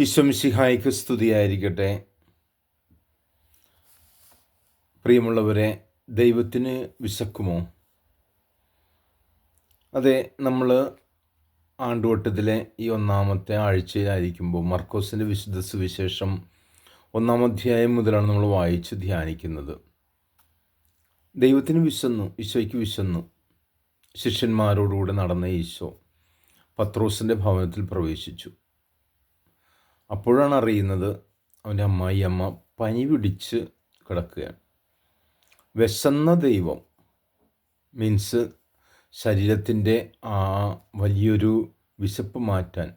ഈശോ മിശിഹായ്ക്ക് സ്തുതിയായിരിക്കട്ടെ. പ്രിയമുള്ളവരെ, ദൈവത്തിന് വിശക്കുമോ? അതെ, നമ്മൾ ആണ്ടുവട്ടത്തിലെ ഈ ഒന്നാമത്തെ ആഴ്ചയിലായിരിക്കുമ്പോൾ മർക്കോസിൻ്റെ വിശുദ്ധ സുവിശേഷം 1-ാം അധ്യായം മുതലാണ് നമ്മൾ വായിച്ച് ധ്യാനിക്കുന്നത്. ദൈവത്തിന് വിശന്നു, ഈശോയ്ക്ക് വിശന്നു. ശിഷ്യന്മാരോടുകൂടെ നടന്ന ഈശോ പത്രോസിൻ്റെ ഭവനത്തിൽ പ്രവേശിച്ചു. അപ്പോഴാണ് അറിയുന്നത് അവൻ്റെ അമ്മായിയമ്മ പനി പിടിച്ച് കിടക്കുകയാണ്. വിശന്ന ദൈവം മീൻസ് ശരീരത്തിൻ്റെ ആ വലിയൊരു വിശപ്പ് മാറ്റാൻ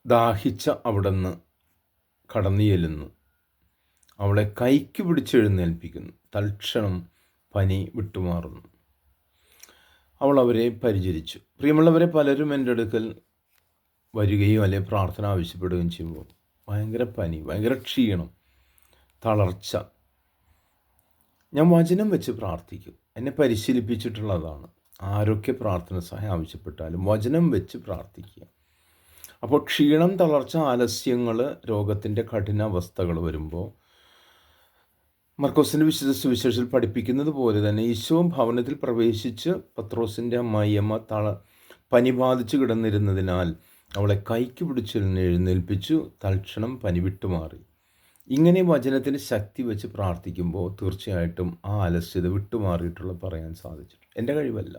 ദാഹിച്ച അവിടെ നിന്ന് കടന്നു ചെല്ലുന്നു. അവളെ കൈക്ക് പിടിച്ചെഴുന്നേൽപ്പിക്കുന്നു. തൽക്ഷണം പനി വിട്ടുമാറുന്നു. അവൾ അവരെ പരിചരിച്ചു. പ്രിയമുള്ളവരെ, പലരും എൻ്റെ അടുക്കൽ വരികയും അല്ലെങ്കിൽ പ്രാർത്ഥന ആവശ്യപ്പെടുകയും ചെയ്യുമ്പോൾ ഭയങ്കര പനി, ഭയങ്കര ക്ഷീണം, തളർച്ച. ഞാൻ വചനം വെച്ച് പ്രാർത്ഥിക്കും. എന്നെ പരിശീലിപ്പിച്ചിട്ടുള്ളതാണ്. ആരൊക്കെ പ്രാർത്ഥന സഹായം ആവശ്യപ്പെട്ടാലും വചനം വെച്ച് പ്രാർത്ഥിക്കുക. അപ്പോൾ ക്ഷീണം, തളർച്ച, ആലസ്യങ്ങൾ, രോഗത്തിൻ്റെ കഠിനാവസ്ഥകൾ വരുമ്പോൾ മർക്കോസിൻ്റെ വിശുദ്ധ സുവിശേഷത്തിൽ പഠിപ്പിക്കുന്നത് പോലെ തന്നെ ഈശോ ഭവനത്തിൽ പ്രവേശിച്ച് പത്രോസിൻ്റെ അമ്മായിയമ്മ പനി ബാധിച്ച് കിടന്നിരുന്നതിനാൽ അവളെ കൈക്ക് പിടിച്ച് എഴുന്നേൽപ്പിച്ചു. തൽക്ഷണം പനി വിട്ടുമാറി. ഇങ്ങനെ വചനത്തിന് ശക്തി വെച്ച് പ്രാർത്ഥിക്കുമ്പോൾ തീർച്ചയായിട്ടും ആ ആലസ്യത വിട്ടുമാറിയിട്ടുള്ള പറയാൻ സാധിച്ചിട്ടുണ്ട്. എൻ്റെ കഴിവല്ല.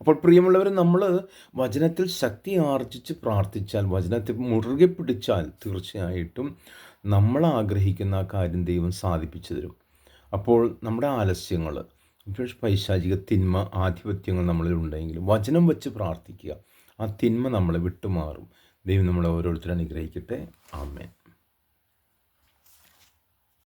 അപ്പോൾ പ്രിയമുള്ളവർ, നമ്മൾ വചനത്തിൽ ശക്തി ആർജിച്ച് പ്രാർത്ഥിച്ചാൽ, വചനത്തെ മുറുകെ പിടിച്ചാൽ തീർച്ചയായിട്ടും നമ്മൾ ആഗ്രഹിക്കുന്ന ആ കാര്യം ദൈവം സാധിപ്പിച്ചു തരും. അപ്പോൾ നമ്മുടെ ആലസ്യങ്ങൾ, പൈശാചിക തിന്മ, ആധിപത്യങ്ങൾ നമ്മളിൽ ഉണ്ടെങ്കിലും വചനം വെച്ച് പ്രാർത്ഥിക്കുക. ആ തിന്മ നമ്മളെ വിട്ടുമാറും. ദൈവം നമ്മളെ ഓരോരുത്തരും അനുഗ്രഹിക്കട്ടെ. ആമേൻ.